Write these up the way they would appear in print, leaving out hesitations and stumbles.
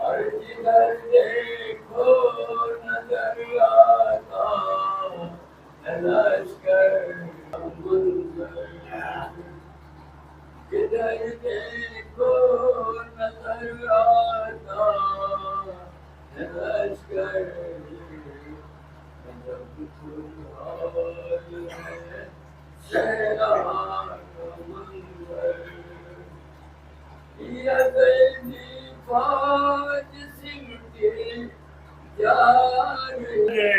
اور جدھر دیکھو نظر آتا ہے لشکر منظر، جدھر دیکھو نظر آتا ہے لشکر، جب حال ہے صحرا کا منظر، یا زینی فوج سمٹی جا رہی ہے،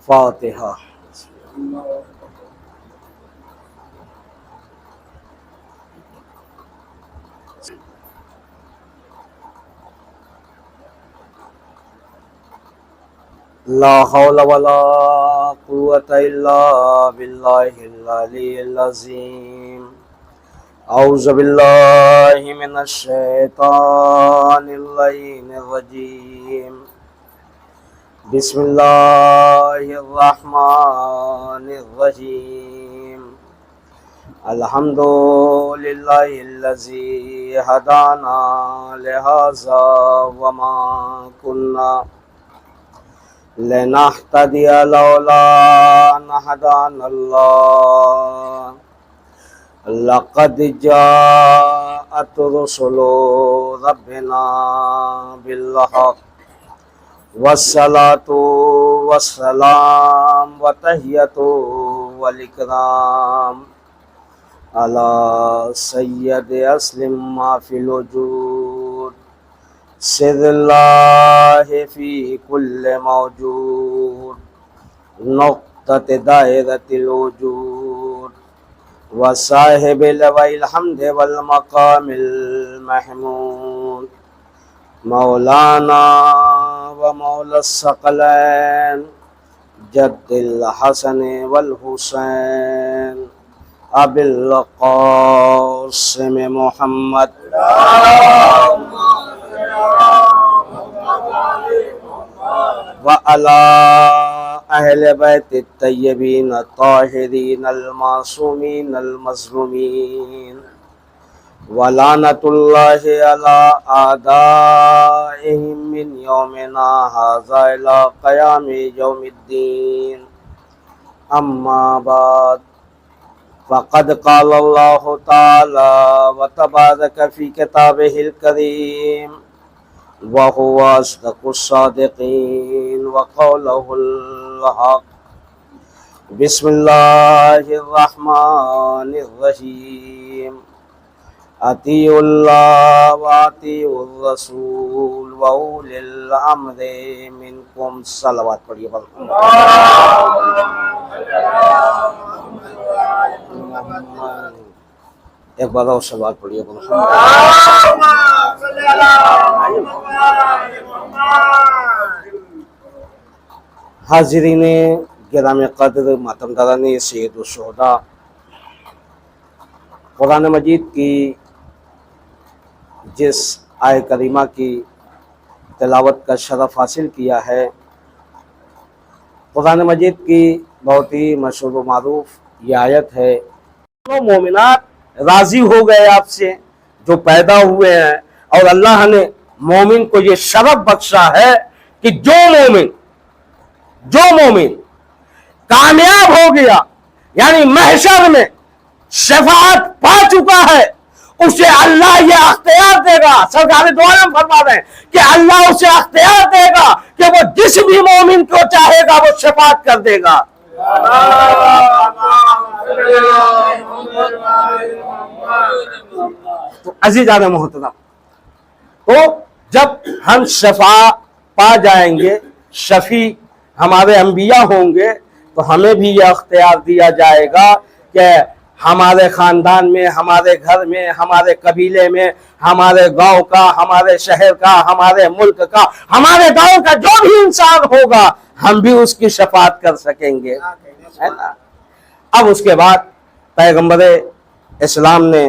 فاتحہ۔ لا حول ولا قوة الا باللہ العلی العظیم۔ اعوذ باللہ من الشیطان اللعین الرجیم۔ بسم اللہ الرحمن الرحیم۔ الحمد للہ الذی ہدانا لہذا وما كنا لنهتدي لولا أن هدانا الله، لقد جاءت رسل ربنا بالحق، والصلاة والسلام وتحية والإكرام على سيد أسلم ما في الوجود، سر اللہ فی کل موجود، نقطۃ دائرۃ الوجود، وصاحب لواء الحمد والمقام المحمود، مولانا ومولا الثقلین جد الحسن والحسین ابی القاسم محمد وعلى أهل بيت الطيبين الطاهرين المعصومين المظلومين، ولعنة الله على أعدائهم من يومنا هذا إلى قيام يوم الدين، أما بعد، فقد قال الله تعالى وتبارك في كتابه الكريم، وهو أصدق الصادقين وقوله الحق، بسم الله الرحمن الرحيم، اطیعوا اللہ واطیعوا الرسول وأولی الامر منکم۔ صلوات پڑھیے ایک بار اور صلوات پڑھیے حاضرین گرامی قدر، ماتمداران سید الشہداء، قرآن مجید کی جس آیہ کریمہ کی تلاوت کا شرف حاصل کیا ہے، قرآن مجید کی بہت ہی مشہور و معروف یہ آیت ہے، وہ مومنات راضی ہو گئے آپ سے جو پیدا ہوئے ہیں، اور اللہ نے مومن کو یہ شرف بخشا ہے کہ جو مومن کامیاب ہو گیا، یعنی محشر میں شفاعت پا چکا ہے، اسے اللہ یہ اختیار دے گا، سرکار دو عالم فرما رہے ہیں کہ اللہ اسے اختیار دے گا کہ وہ جس بھی مومن کو چاہے گا وہ شفاعت کر دے گا۔ تو عزیزان محترم، تو جب ہم شفاعت پا جائیں گے، شفیع ہمارے انبیاء ہوں گے، تو ہمیں بھی یہ اختیار دیا جائے گا کہ ہمارے خاندان میں، ہمارے گھر میں، ہمارے قبیلے میں، ہمارے گاؤں کا، ہمارے شہر کا، ہمارے ملک کا، ہمارے گاؤں کا جو بھی انسان ہوگا، ہم بھی اس کی شفاعت کر سکیں گے، ہے نا۔ اب اس کے بعد پیغمبر اسلام نے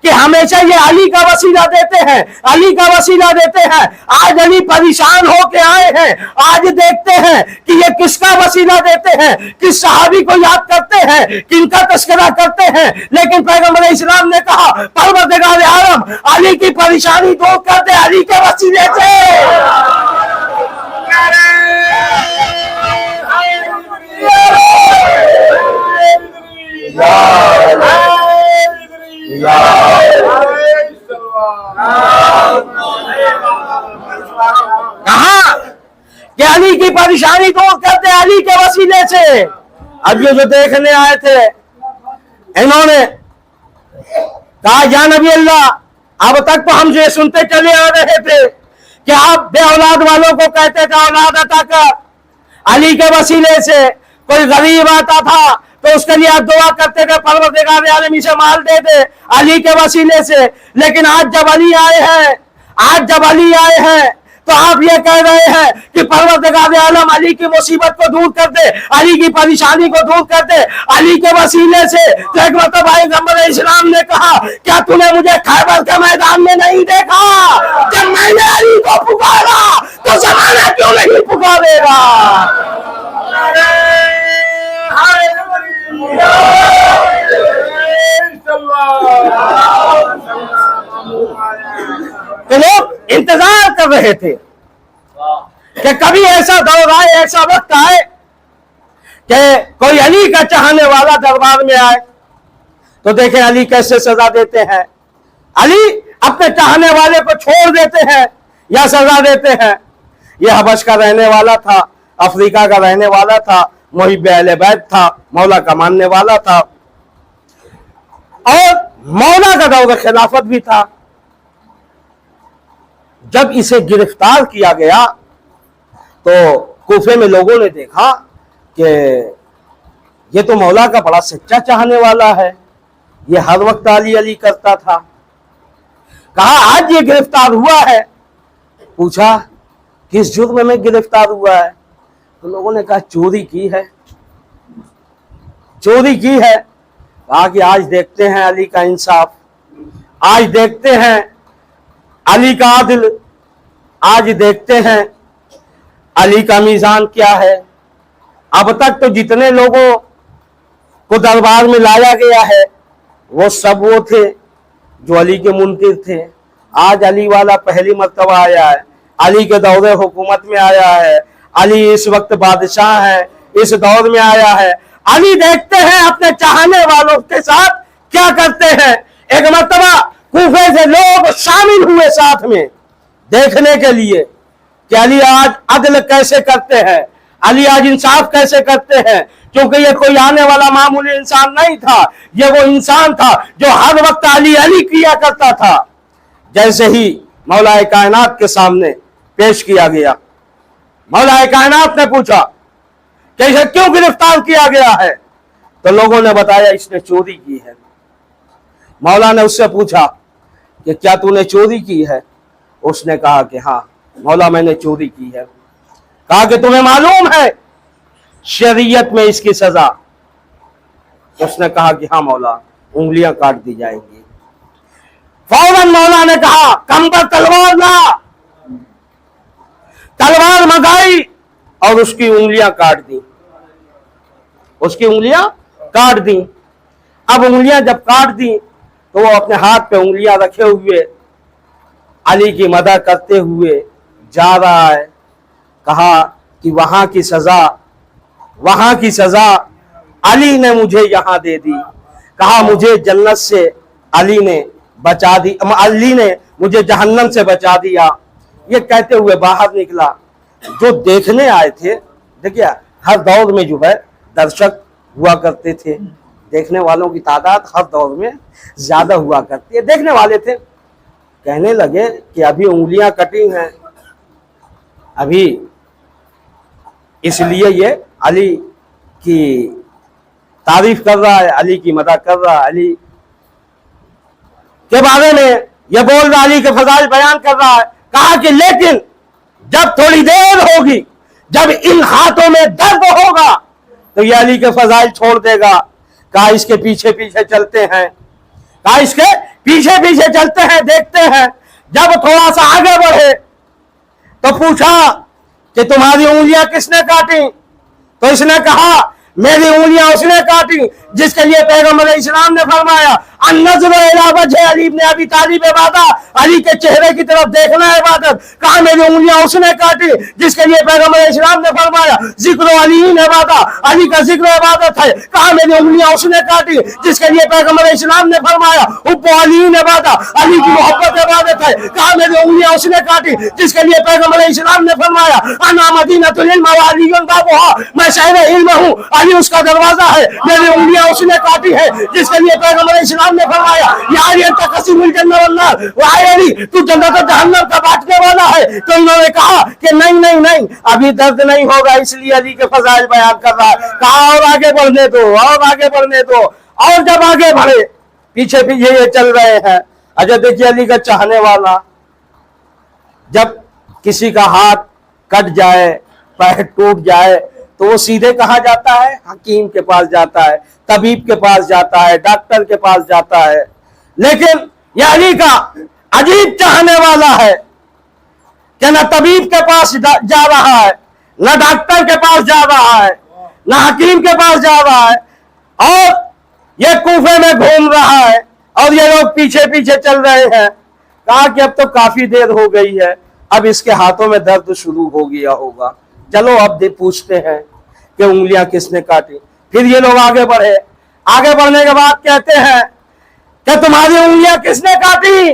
کہ ہمیشہ یہ علی کا وسیلہ دیتے ہیں، علی کا وسیلہ دیتے ہیں۔ آج علی پریشان ہو کے آئے ہیں، آج دیکھتے ہیں کہ یہ کس کا وسیلہ دیتے ہیں، کس صحابی کو یاد کرتے ہیں، کن کا تذکرہ کرتے ہیں۔ لیکن پیغمبر اسلام نے کہا پروردگار عالم علی کی پریشانی دور کر دے علی کے وسیلے سے۔ کہاں کہ علی کی پریشانی دور کرتے علی کے وسیلے سے۔ اب یہ جو دیکھنے آئے تھے انہوں نے کہا یا نبی اللہ اب تک تو ہم یہ سنتے چلے آ رہے تھے کہ آپ بے اولاد والوں کو کہتے تھے اولاد عطا کر، علی کے وسیلے سے کوئی غریب آتا تھا تو اس کے لیے آپ دعا کرتے تھے پروردگار عالم اسے مال دے دے علی کے وسیلے سے۔ لیکن آج جب علی آئے ہیں تو آپ یہ کہہ رہے ہیں کہ پروردگار عالم علی کی مصیبت کو دور کر دے، علی کی پریشانی کو دور کر دے علی کے وسیلے سے۔ تو ایک مرتبہ پیغمبر اسلام نے کہا کیا تو نے مجھے خیبر کے میدان میں نہیں دیکھا؟ جب میں نے علی کو پکارا تو زمانہ کیوں نہیں پکارے گا؟ تو لوگ انتظار کر رہے تھے کہ کبھی ایسا دور آئے، ایسا وقت آئے کہ کوئی علی کا چاہنے والا دربار میں آئے تو دیکھیں علی کیسے سزا دیتے ہیں۔ علی اپنے چاہنے والے کو چھوڑ دیتے ہیں یا سزا دیتے ہیں۔ یہ حبش کا رہنے والا تھا، افریقہ کا رہنے والا تھا، محب اہل بیت تھا، مولا کا ماننے والا تھا اور مولا کا دور خلافت بھی تھا۔ جب اسے گرفتار کیا گیا تو کوفے میں لوگوں نے دیکھا کہ یہ تو مولا کا بڑا سچا چاہنے والا ہے، یہ ہر وقت علی علی کرتا تھا۔ کہا آج یہ گرفتار ہوا ہے، پوچھا کس جرم میں گرفتار ہوا ہے؟ تو لوگوں نے کہا چوری کی ہے، چوری کی ہے۔ کہا کہ آج دیکھتے ہیں علی کا انصاف، آج دیکھتے ہیں علی کا عدل، آج دیکھتے ہیں علی کا میزان کیا ہے۔ اب تک تو جتنے لوگوں کو دربار میں لایا گیا ہے وہ سب وہ تھے جو علی کے منکر تھے۔ آج علی والا پہلی مرتبہ آیا ہے، علی کے دور حکومت میں آیا ہے، علی اس وقت بادشاہ ہے، اس دور میں آیا ہے۔ علی دیکھتے ہیں اپنے چاہنے والوں کے ساتھ کیا کرتے ہیں۔ ایک مرتبہ کوفے سے لوگ شامل ہوئے ساتھ میں دیکھنے کے لیے کہ علی آج عدل کیسے کرتے ہیں، علی آج انصاف کیسے کرتے ہیں، کیونکہ یہ کوئی آنے والا معمولی انسان نہیں تھا، یہ وہ انسان تھا جو ہر وقت علی علی کیا کرتا تھا۔ جیسے ہی مولا کائنات کے سامنے پیش کیا گیا، مولا کائنات نے پوچھا کہ اسے کیوں گرفتار کیا گیا ہے؟ تو لوگوں نے بتایا اس نے چوری کی ہے۔ مولا نے اس سے پوچھا کہ کیا تو نے چوری کی ہے؟ اس نے کہا کہ ہاں مولا میں نے چوری کی ہے۔ کہا کہ تمہیں معلوم ہے شریعت میں اس کی سزا؟ اس نے کہا کہ ہاں مولا انگلیاں کاٹ دی جائیں گی۔ فوراً مولا نے کہا کم پر تلوار لا، تلوار منگائی اور اس کی انگلیاں کاٹ دی، اس کی انگلیاں کاٹ دی۔ اب انگلیاں جب کاٹ دی تو وہ اپنے ہاتھ پہ انگلیاں رکھے ہوئے علی کی مدح کرتے ہوئے جا رہا ہے۔ کہا کہ وہاں کی سزا علی نے مجھے یہاں دے دی۔ کہا مجھے جنت سے علی نے بچا دی، علی نے مجھے جہنم سے بچا دیا۔ یہ کہتے ہوئے باہر نکلا۔ جو دیکھنے آئے تھے، دیکھیے ہر دور میں جو ہے درشک ہوا کرتے تھے، دیکھنے والوں کی تعداد ہر دور میں زیادہ ہوا کرتی ہے۔ دیکھنے والے تھے، کہنے لگے کہ ابھی انگلیاں کٹی ہیں، ابھی اس لیے یہ علی کی تعریف کر رہا ہے، علی کی مدح کر رہا ہے، علی کے بارے میں یہ بول رہا، علی کے فضائل بیان کر رہا ہے۔ کہا کہ لیکن جب تھوڑی دیر ہوگی، جب ان ہاتھوں میں درد ہوگا تو یہ علی کے فضائل چھوڑ دے گا۔ کہا اس کے پیچھے پیچھے چلتے ہیں، کہا اس کے پیچھے پیچھے چلتے ہیں, دیکھتے ہیں. جب تھوڑا سا آگے بڑھے تو پوچھا کہ تمہاری انگلیاں کس نے کاٹی؟ تو اس نے کہا میری انگلیاں اس نے کاٹی جس کے لیے پیغمبر اسلام نے فرمایا النظر الی وجہ علی بن ابی طالب عبادت, علی کے چہرے کی طرف دیکھنا ہے عبادت. کہا میری انگلیاں اس نے کاٹی جس کے لیے پیغمبر اسلام نے فرمایا ذکر علی عبادت, علی کا ذکر عبادت ہے. کہا میری انگلیاں اس نے کاٹی جس کے لیے پیغمبر اسلام نے فرمایا حب علی عبادت, علی کی محبت عبادت ہے. کہا میری انگلیاں اس نے کاٹی جس کے لیے پیغمبر اسلام نے فرمایا انا مدینۃ العلم وعلی بابها, میں شہر علم ہوں, علی اس کا دروازہ ہے. میری انگلیاں اس نے کاٹی ہے جس کے لیے پیغمبر اسلام نے فرمایا یا علی انت قسیم الجنہ والنار, اے علی تو جنت و جہنم کا بانٹنے والا ہے. تو انہوں نے کہا کہ نہیں ابھی درد نہیں ہوگا, اس لیے علی کے فضائل بیان کر رہا ہے. کہا اور آگے بڑھنے دو, اور آگے بڑھنے دو. اور جب آگے بڑھے پیچھے پیچھے یہ چل رہے ہیں. اچھا دیکھیے علی کا چاہنے والا جب کسی کا ہاتھ کٹ جائے, پیر ٹوٹ جائے تو وہ سیدھے کہاں جاتا ہے؟ حکیم کے پاس جاتا ہے, طبیب کے پاس جاتا ہے, ڈاکٹر کے پاس جاتا ہے. لیکن یہ علی کا عجیب چاہنے والا ہے کہ نہ طبیب کے پاس جا رہا ہے, نہ ڈاکٹر کے پاس جا رہا ہے, نہ حکیم کے پاس جا رہا ہے, اور یہ کوفے میں گھوم رہا ہے اور یہ لوگ پیچھے پیچھے چل رہے ہیں. کہا کہ اب تو کافی دیر ہو گئی ہے, اب اس کے ہاتھوں میں درد شروع ہو گیا ہوگا, چلو اب پوچھتے ہیں کہ انگلیاں کس نے کاٹی. پھر یہ لوگ آگے بڑھے. آگے بڑھنے کے بعد کہتے ہیں کہ تمہاری انگلیاں کس نے کاٹی؟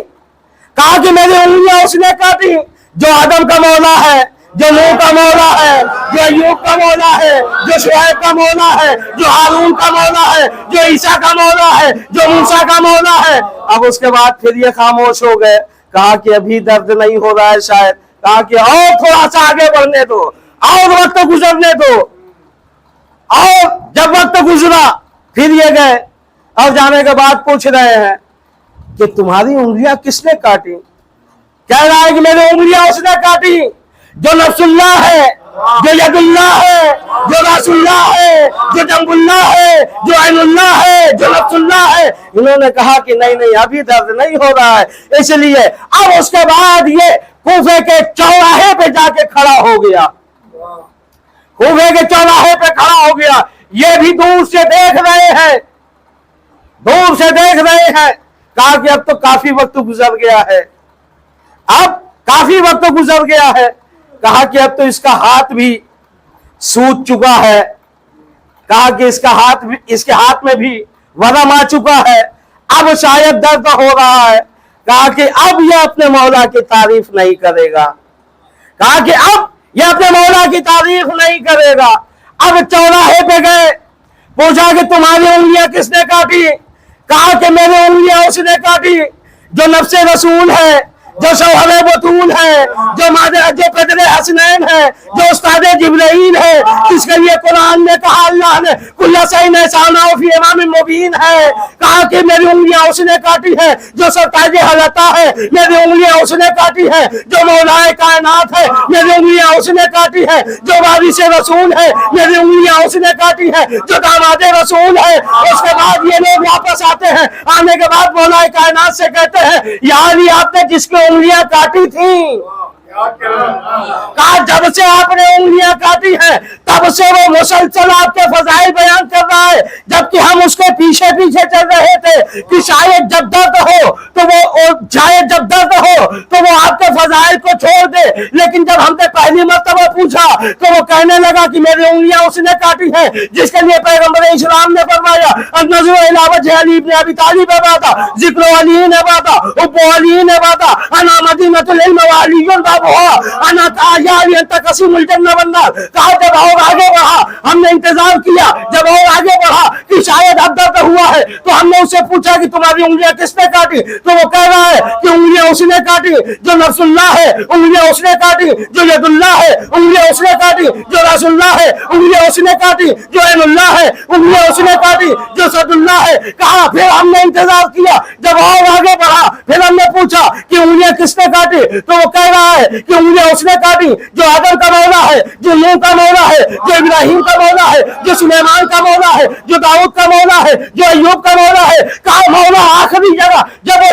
کہا کہ میری انگلیاں اس نے کاٹی جو آدم کا مولا ہے, جو نوح کا مولا ہے, جو ایوب کا مولا ہے, جو شعیب کا مولا ہے, جو ہارون کا مولا ہے, جو عیسیٰ کا مولا ہے, جو موسیٰ کا مولا ہے. اب اس کے بعد پھر یہ خاموش ہو گئے. کہا کہ ابھی درد نہیں ہو رہا ہے شاید. کہا کہ اور تھوڑا سا آگے بڑھنے دو, اور وقت گزرنے دو. اور جب وقت گزرا پھر یہ گئے اور جانے کے بعد پوچھ رہے ہیں کہ تمہاری انگلیاں کس نے کاٹی؟ کہہ رہا ہے کہ میری انگلیاں اس نے کاٹی جو نفس اللہ ہے, جو ید اللہ ہے, جو راس اللہ ہے, جو جنب اللہ ہے, جو عین اللہ ہے, جو نفس اللہ ہے. انہوں نے کہا کہ نہیں ابھی درد نہیں ہو رہا ہے. اس لیے اب اس کے بعد یہ کوفے کے چوراہے پہ جا کے کھڑا ہو گیا. کوفے کے چوراہے پہ کھڑا ہو گیا. یہ بھی دور سے دیکھ رہے ہیں, دور سے دیکھ رہے ہیں. کہا کہ اب تو کافی وقت گزر گیا ہے, اب کافی وقت گزر گیا ہے. کہا کہ اب تو اس کا ہاتھ بھی سوج چکا ہے. کہا کہ اس کے ہاتھ میں بھی ورم آ چکا ہے, اب شاید درد ہو رہا ہے. کہا کہ اب یہ اپنے مولا کی تعریف نہیں کرے گا. کہا کہ اب یہ اپنے مولا کی تعریف نہیں کرے گا. اب چوراہے پہ گئے, پوچھا کہ تمہاری انگلیاں کس نے کاٹی؟ کہا کہ میری انگلیاں اس نے کاٹی جو نفس رسول ہے, جو شوہر بطول ہے, جو قدر حسنین ہے, جو استاد جبرائیل ہے, جس کے لیے قرآن نے کہا اللہ نے کل شیء احسانہ فی امام مبین ہے. کہا کہ میری انگلیاں اس نے کاٹی ہے جو سرتاج حلقہ ہے, میری انگلیاں اس نے کاٹی ہے جو مولا کائنات ہے, میری انگلیاں اس نے کاٹی ہے جو وارث رسول ہے, میری انگلیاں اس نے کاٹی ہے جو داماد رسول ہے. اس کے بعد یہ لوگ واپس آتے ہیں. آنے کے بعد مولا کائنات سے کہتے ہیں یا علی آپ نے جس کے انگلیاں کاٹی تھیں, کہا جب سے آپ نے انگلیاں کاٹی ہیں تب سے وہ مسلسل آپ کے فضائل بیان کر رہا ہے, جبکہ ہم اس کے پیچھے پیچھے چل رہے تھے کہ شاید جب درد ہو تو وہ آپ کے فضائل کو چھوڑ دے. لیکن جب ہم نے پہلی مرتبہ پوچھا تو وہ کہنے لگا کہ میری انگلیاں اس نے کاٹی ہیں جس کے لیے پیغمبر اسلام نے فرمایا النظر الی وجہ علی بن ابی طالب عبادت, ذکر علی عبادت, حب علی عبادت, انا مدینۃ العلم وعلی بابها, انا یا علی انت قسیم الجنہ والنار. کہا جب اور آگے بڑھا ہم نے انتظار کیا, جب اور آگے بڑھا کہ شاید اب درد ہوا ہے تو ہم نے اس سے پوچھا کہ تمہاری انگلیاں کس نے کاٹی؟ تو وہ کہہ رہا ہے کہ انگلیاں اس نے کاٹی جو نفس اللہ ہے, انگلیاں اس نے کاٹی جو ید اللہ ہے, انگلیاں اس نے کاٹی جو راس اللہ ہے, انگلیاں اس نے کاٹی جو عین اللہ ہے, انگلیاں اس نے کاٹی جو صد اللہ ہے. کہا پھر ہم نے انتظار کیا, جب اور آگے بڑھا پھر ہم نے پوچھا کہ انگلیاں کس نے کاٹی؟ تو وہ کہہ رہا ہے کہ انگلیاں اس نے کاٹی جو آدم کا مولا ہے, جو نوح کا مولا ہے, جو ابراہیم کا مولا ہے, جو سلیمان کا مولا ہے, جو داؤد کا مولا ہے, جو ایوب کا مولا ہے. کہا مولا آخری جگہ جب وہ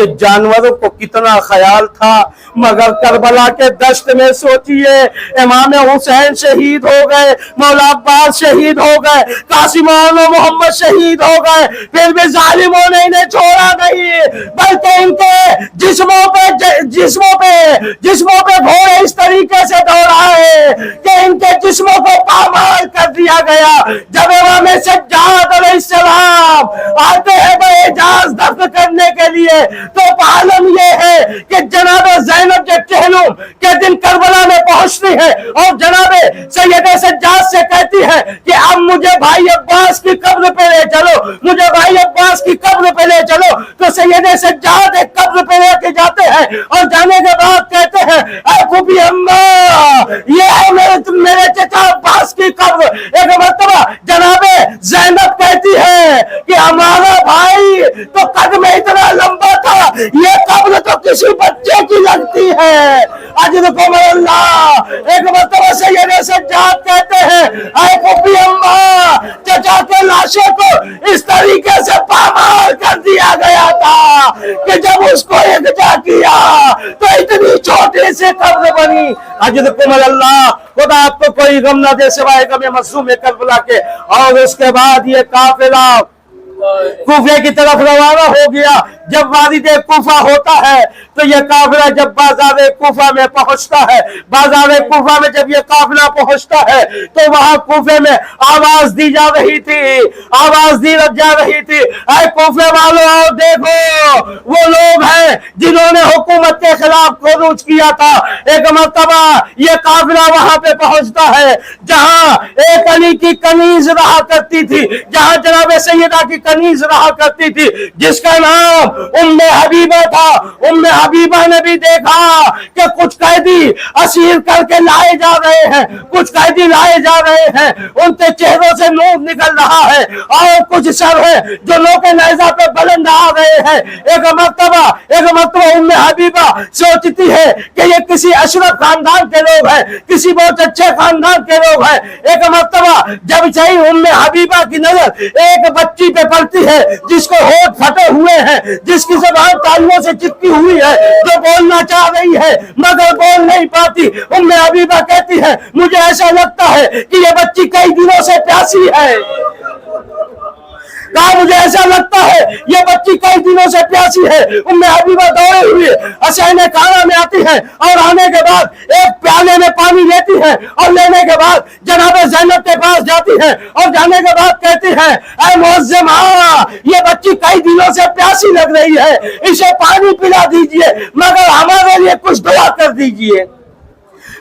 کہ جانوروں کو کتنا خیال تھا، مگر کربلا کے دشت میں سوچئے امام حسین شہید ہو گئے، مولا عباس شہید ہو گئے، قاسم و محمد شہید ہو گئے، پھر بھی ظالموں نے انہیں چھوڑا نہیں، بلکہ ان کے جسموں پہ گھوڑے اس طریقے سے دوڑائے کہ ان کے جسموں کو پامال کر دیا گیا۔ جب امام سجاد علیہ السلام آتے ہیں باعجاز دفن کرنے کے لیے تو عالم یہ ہے کہ جناب زینب جو کہلوم کے دن کربلا میں پہنچتی ہے اور جناب سید سجاد سے کہتی ہے کہ اب مجھے بھائی عباس کی قبر پہ لے چلو، مجھے بھائی عباس کی قبر پہ لے چلو، تو سید سجاد ایک قبر پہ لے کے جاتے ہیں اور جانے کے بعد کہتے ہیں اے پھوپھی اماں یہ ہے میرے چچا عباس کی قبر۔ ایک مرتبہ جناب زینب کہتی ہے کہ ہمارا بھائی تو قد میں اتنا لمبا تھا، یہ قبر تو کسی بچے کی لگتی ہے۔ اجرکم اللہ۔ ایک مرتبہ سید سجاد کہتے ہیں اے پھوپھی اماں چچا کے لاشے کو اس طریقے سے پامال کر دیا گیا تھا کہ جب اس کو یکجا کیا تو اتنی چھوٹی سی قبر بنی۔ اجرکم اللہ۔ خدا آپ کو کوئی غم نہ دے سوائے غم مظلوم کربلا کے۔ اور اس کے بعد یہ قافلہ کوفے کی طرف روانہ ہو گیا۔ جب وارد کوفہ ہوتا ہے تو یہ قافلہ جب بازار کوفہ میں پہنچتا ہے، بازار کوفہ میں جب یہ قافلہ پہنچتا ہے تو وہاں کوفے میں آواز دی جا رہی تھی، آواز دی جا رہی تھی اے کوفے والوں آؤ دیکھو وہ لوگ ہیں جنہوں نے حکومت کے خلاف خروج کیا تھا۔ ایک مرتبہ یہ قافلہ وہاں پہ پہنچتا ہے جہاں ایک علی کی کنیز رہا کرتی تھی، جہاں جناب سیدہ کی کنیز رہا کرتی تھی جس کا نام ام حبیبہ تھا۔ ام حبیبہ نے بھی دیکھا کہ کچھ قیدی اسیر کر کے لائے جا رہے ہیں، کچھ قیدی لائے جا رہے ہیں، ان کے چہروں سے نور نکل رہا ہے اور کچھ سر ہے جو لوگ نیزہ پہ بلند آ رہے ہیں۔ ایک مرتبہ ام حبیبہ سوچتی ہے کہ یہ کسی اشرف خاندان کے لوگ ہیں، کسی بہت اچھے خاندان کے لوگ ہیں۔ ایک مرتبہ جب صحیح ام حبیبہ کی نظر ایک بچی پہ پڑتی ہے جس کو ہونٹ پھٹے ہوئے ہیں، جس کی زبان تالیوں سے چپکی ہوئی ہے، جو بولنا چاہ رہی ہے مگر بول نہیں پاتی، ام حبیبہ کہتی ہے مجھے ایسا لگتا ہے کہ یہ بچی کئی دنوں سے پیاسی ہے۔ کہا مجھے ایسا لگتا ہے یہ بچی کئی دنوں سے پیاسی ہے۔ ام حبیبہ دوڑے ہوئے حسین کھانا میں آتی ہے اور آنے کے بعد ایک پیالے میں پانی لیتی ہے اور لینے کے بعد جناب زینب کے پاس جاتی ہے اور جانے کے بعد کہتی ہے اے معظم یہ بچی کئی دنوں سے پیاسی لگ رہی ہے، اسے پانی پلا دیجئے مگر ہمارے لیے کچھ دعا کر دیجئے۔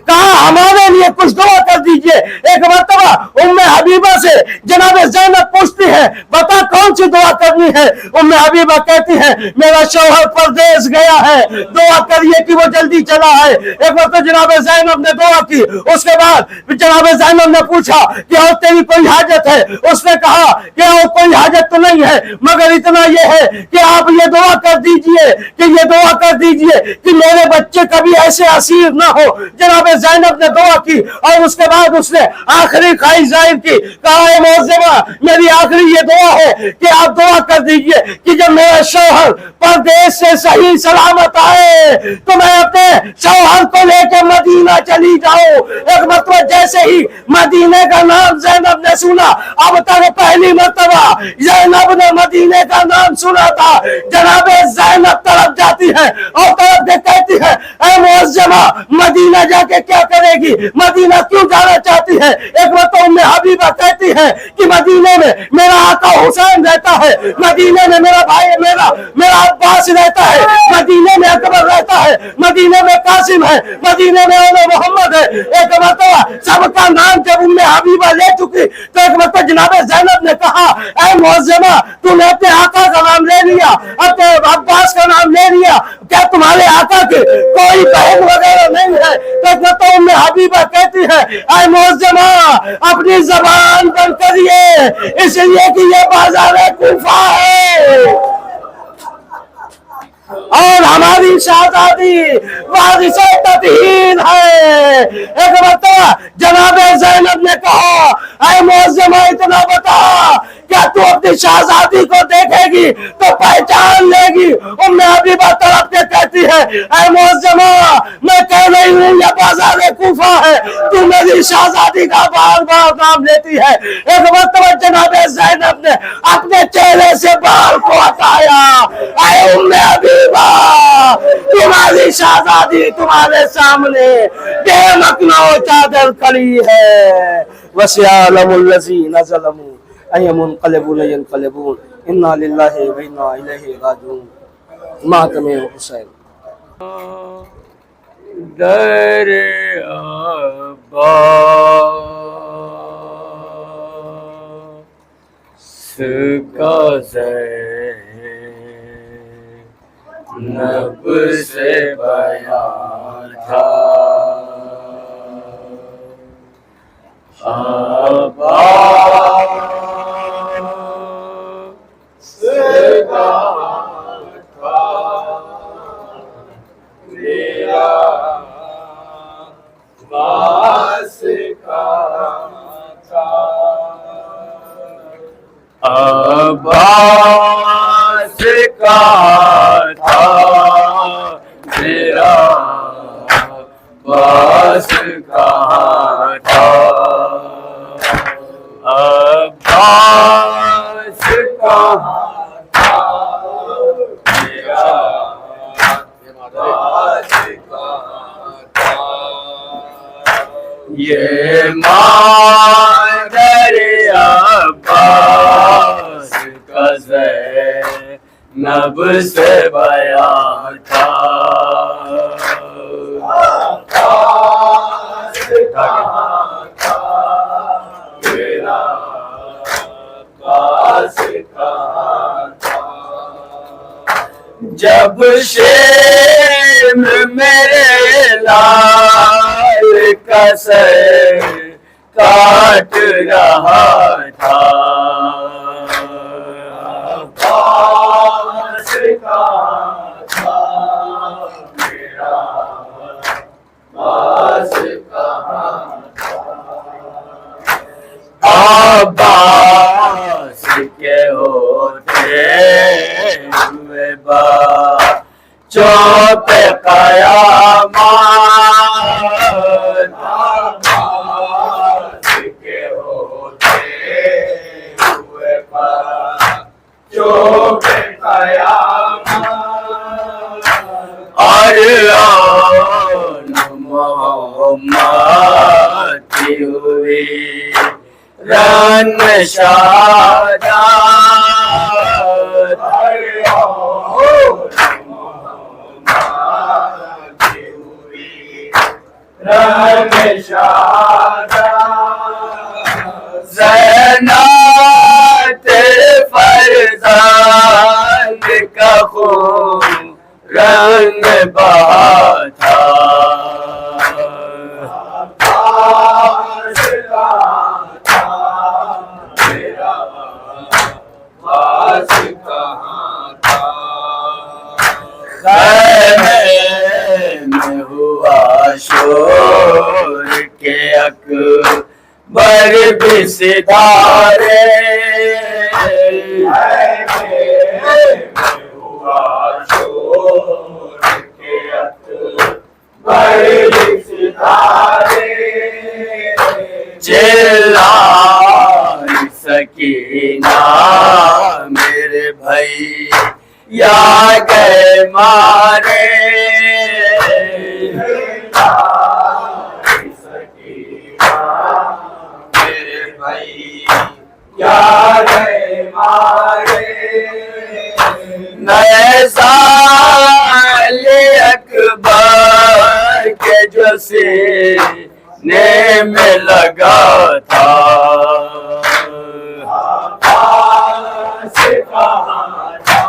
کہا ہمارے لیے کچھ دعا کر دیجئے۔ ایک مرتبہ ام حبیبہ سے جناب زینب پوچھتی ہے بتا کون سی دعا کرنی ہے؟ ام حبیبہ کہتی ہے میرا شوہر پردیس گیا ہے، دعا کریے کہ وہ جلدی چلا ہے۔ ایک مرتبہ جناب زینب نے دعا کی، اس کے بعد جناب زینب نے پوچھا کہ اور تیری کوئی حاجت ہے؟ اس نے کہا کہ اور کوئی حاجت تو نہیں ہے مگر اتنا یہ ہے کہ آپ یہ دعا کر دیجئے کہ میرے بچے کبھی ایسے اسیر نہ ہو۔ جناب زینب نے دعا کی اور اس کے بعد اس نے آخری خواہش ظاہر کی، کہا اے معظمہ میری آخری یہ دعا ہے کہ آپ دعا کر دیجئے کہ جب میرا شوہر پردیس سے صحیح سلامت آئے تو میں اپنے شوہر کو لے کے مدینہ چلی جاؤں۔ ایک مرتبہ جیسے ہی مدینے کا نام زینب نے سنا، اب تک پہلی مرتبہ زینب نے مدینے کا نام سنا تھا، جناب زینب طرف جاتی ہے اور طرف کے کہتی ہے اے معظمہ مدینہ جا کے کیا کرے گی؟ مدینہ کیوں جانا چاہتی ہے؟ ایک مرتبہ ام حبیبہ کہتی ہے کہ مدینے میں میرا آقا حسین رہتا ہے، مدینے میں میرا بھائی میرا عباس رہتا ہے، مدینے میں اکبر رہتا ہے، مدینے میں قاسم ہے، مدینے میں محمد ہے۔ ایک مرتبہ سب کا نام جب ام حبیبہ لے چکی تو ایک مرتبہ جناب زینب نے کہا اے معظمہ تو نے اپنے آقا کا نام لے لیا، اپنے عباس کا نام لے لیا، کیا تمہارے آقا کے کوئی بہن وغیرہ نہیں ہے؟ تو ام حبیبہ کہتی ہے اے معظمہ اپنی زبان بند کریے اس لیے کہ یہ بازار کوفہ ہے اور ہماری شہزادی وارث تطہیر ہے۔ ایک مرتبہ جناب زینب نے کہا اے معظمہ اتنا بتا کیا تو اپنی شہزادی کو دیکھے گی تو پہچان لے گی۔ ام حبیبہ تڑپ کے کہتی ہے اے معظمہ میں کہہ رہی ہوں یہ بازار کوفہ ہے، تو میری شہزادی کا بار بار نام لیتی ہے۔ ایک مرتبہ جناب زینب نے اپنے چہرے سے بال کو ہٹایا، اے ام حبیبہ تمہاری شہزادی تمہارے سامنے بے مکنو چادر کھڑی ہے۔ وَسَيَعْلَمُ الَّذِينَ ظَلَمُوا أَيَّ مُنقَلَبٍ يَنقَلِبُونَ إِنَّا لِلَّهِ وَإِنَّا إِلَيْهِ رَاجِعُونَ۔ ماتم حسین۔ در عباس کا زینب سے بیان تھا، عباس کا تھا میرا عباس کا تھا، عباس کا تھا میرا عباس کا تھا، عباس کا تھا میرا عباس کا تھا، یہ مادر عباس کا زینب سے بیان تھا، عباس کا تھا میرا عباس کا تھا، جب شیم میرے لال کا سر کاٹ رہا تھا، عباس کا تھا میرا عباس کا تھا، عباس کے ہوتے ہوئے چوپے قیامت، عباس کے ہوتے ہوئے چوپے قیامت، اور محمد کی ہوئی رن شادات، رن شادات، زینب تیرے فرزند کا خون رنگ بہا تھا، عباس کا تھا میرا عباس کا تھا، خیمے میں ہوا شور کے اکبر بھی ستارے، خیمے میں ہوا شور کے اکبر بھی ستارے، چلا سکینہ میرے بھائی یا گئے مارے، سکینہ میرے بھائی یا گئے مارے، نئے سال اکبر کے جو سینے میں لگا تھا، عباس کا تھا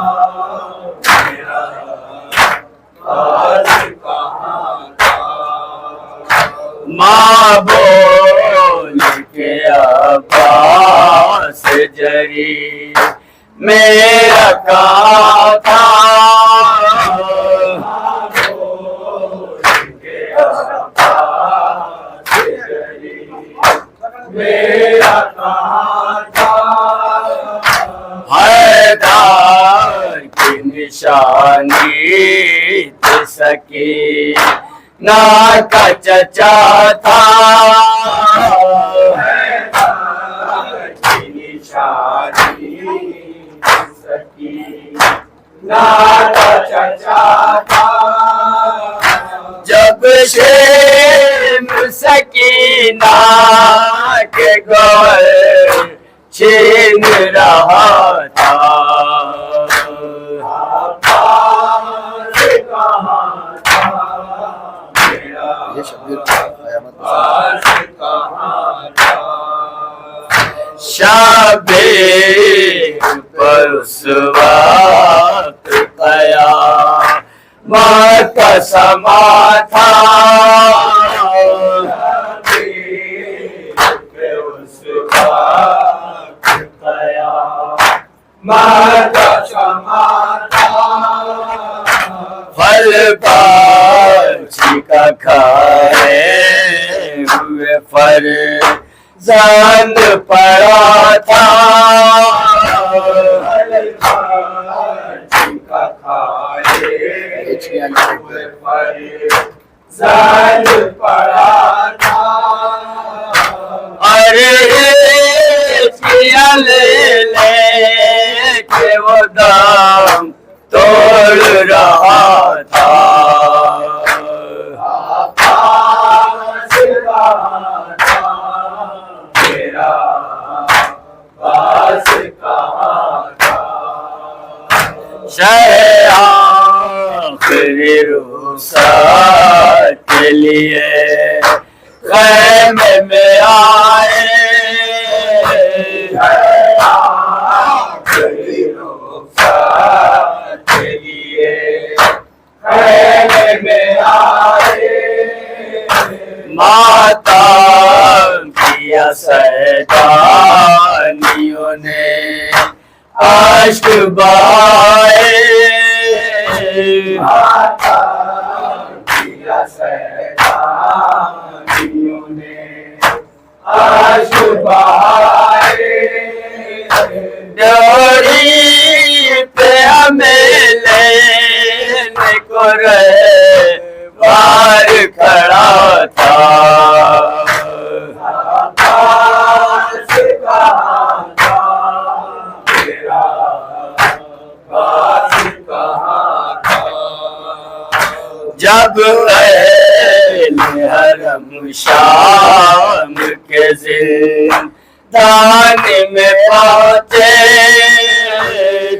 میرا عباس کا تھا، ماں بول کے عباس جری میرا کہاں تھا، میرا کہاں تھا، حیدر نشانی سکینہ کا چچا تھا نشانی سکینہ کا چچا تھا جب شیم سکینہ کے گوہر چھین رہا تھا شبیر پر اس وقت قیامت کا سما تھا اس وقت قیامت کا سما تھا پھل پاچھی کا کھائے ہوئے فرزند پڑا تھا پھل پاچھی کا کھائے ہوئے فرزند پڑا تھا ارے لے لے کے وہ دم توڑ رہا تھا میرا پاس کہاں تھا شہ آخری رخصت کے لیے خیمے میں آئے آخری رخصت کے لیے خیمے میں آئے ماتم کیا سیدانیوں نے اشک بہائے ماتم کیا سیدانیوں نے اشک بہائے ڈوری پہ ہمیں لینے کو رہوار کھڑا تھا جب اہل حرم شام کے زندان میں پہنچے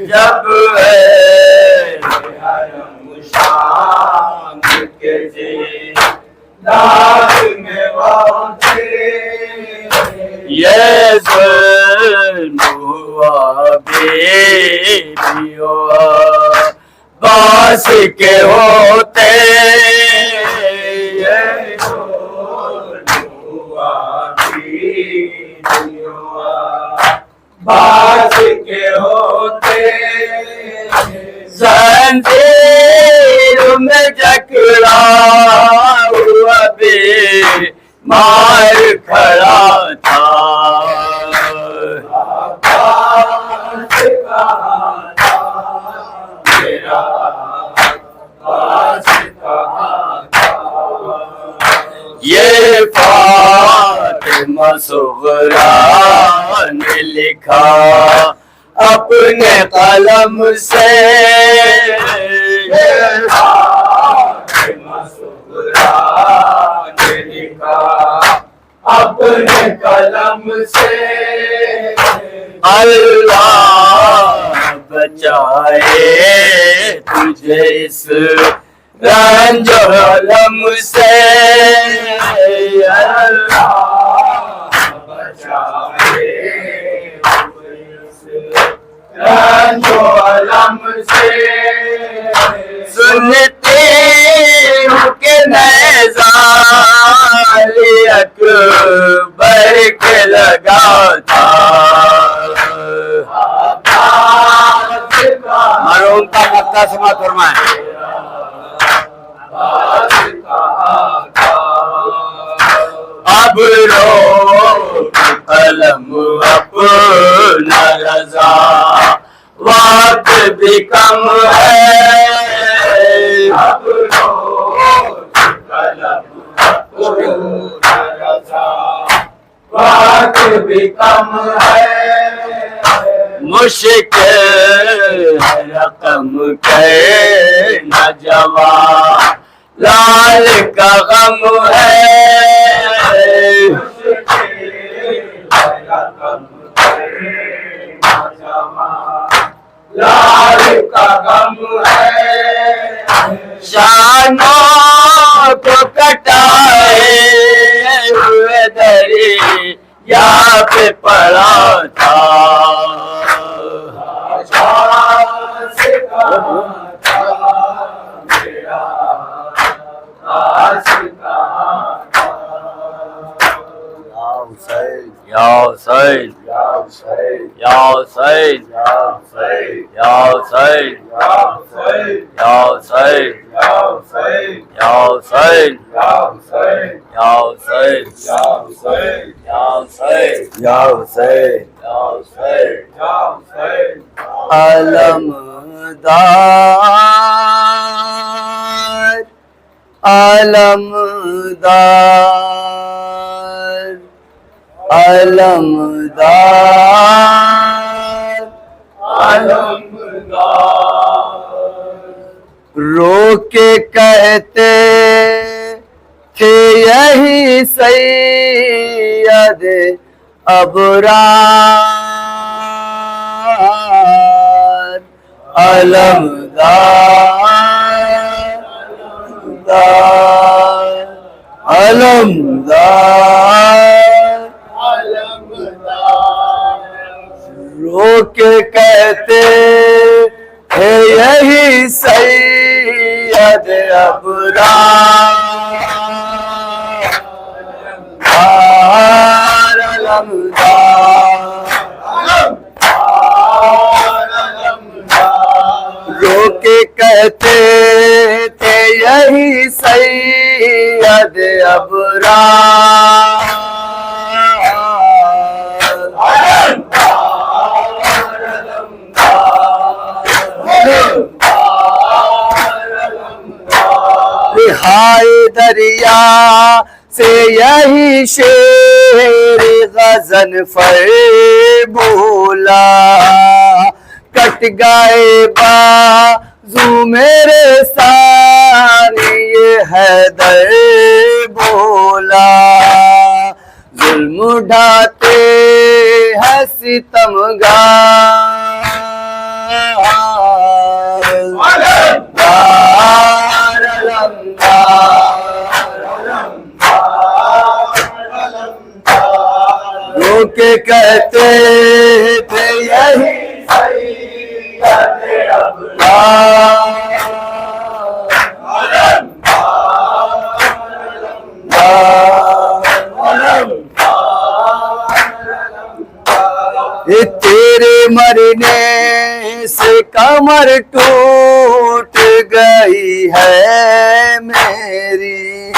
جب اہل حرم شام کے زندان میں پہنچے یہ ظلم ہوا بیویوں باس کے ہوتے باس کے ہوتے زنجیر میں جکڑا ہوا بیمار کھڑا تھا یہ فاطمہ صغرا نے لکھا اپنے قلم سے فاطمہ صغرا نے لکھا اپنے قلم سے اللہ بچائے تجھے اس رنج و علم سے اللہ بچائے رنج و علم سے سنتی ہوں کہ نیزہ علی اکبر کے لگا تھا مرحوم کا مکہ سماعت فرمائیں اب رو قلم اپنا رضا وقت بھی کم ہے بھی کم ہے مشکل ہے رقم کہنا جوان لال کا غم ہے لال کا غم ہے شانوں کو کٹائے ہوئے دریا پہ پڑا تھا یا حسین یا حسین یا حسین یا حسین یا حسین یا حسین یا حسین یا حسین یا حسین یا حسین یا حسین یا حسین یا حسین یا حسین علمدار علمدار علمدار علمدار رو کے کہتے تھے یہی سید ابرار علمدار علمدار رو کے کہتے ہیں یہی سید ابرار رو کے کہتے تھے یہی سید ابرار ہائے دریا سے یہی شیر غزن فر بولا کٹ گئے بازو میرے ثانی یہ حیدر بولا ظلم ڈھاتے ہیں ستمگار رو کے کہتے تھے یہی سید ابرار تیرے مرنے سے کمر ٹوٹ گئی ہے میری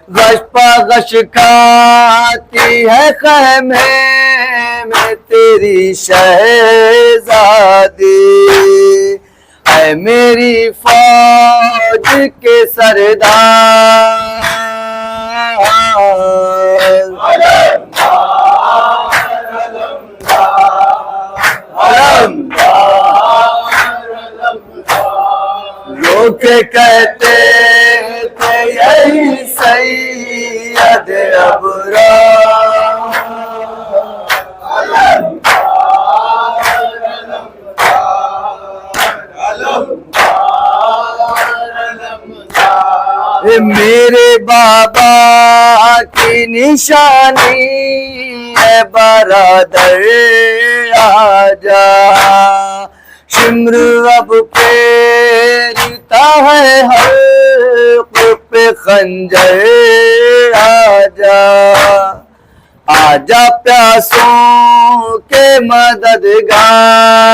غش پا غش کھاتی ہے خیمے میں تیری شہزادی اے میری فوج کے سردار رو کے کہتے تھے یہی سید ابرار میرے بابا کی نشانی ہے برادر آجا شمر اب پھیرتا ہے حلق پہ خنجر آجا آجا پیاسوں کے مددگار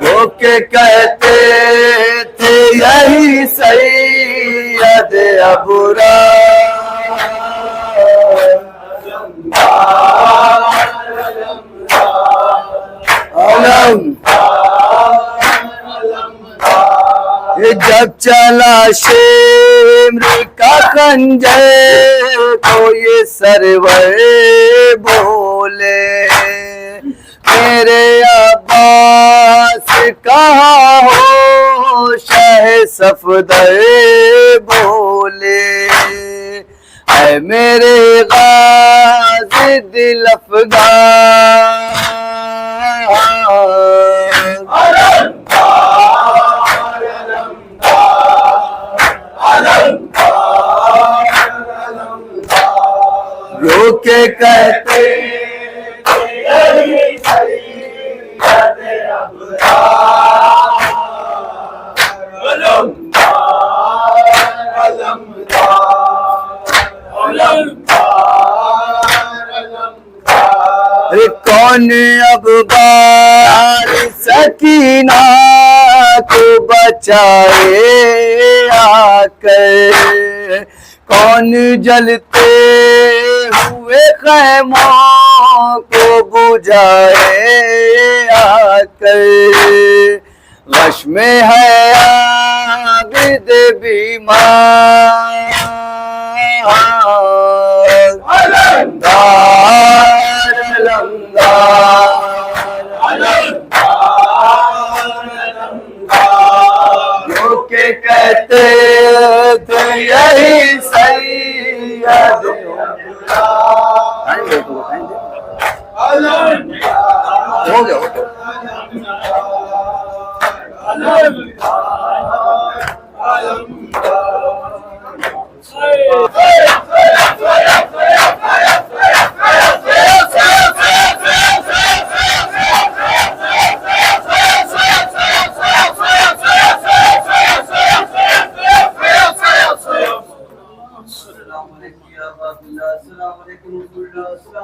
وہ کے کہتے تھے یہی سید ابرار جب چلا شمر کا خنجر تو یہ سرور بولے میرے عباس کہاں ہو شہ صفدر بولے اے میرے غازی دل افغان رو کے کہتے کون اب بار سکینہ کو بچائے آ کر کون جلتے ہوئے خیموں کو بجھائے آ کر غش میں ہے عابد بیمار جو کہ کہتے تھے یہی سید ہو گیا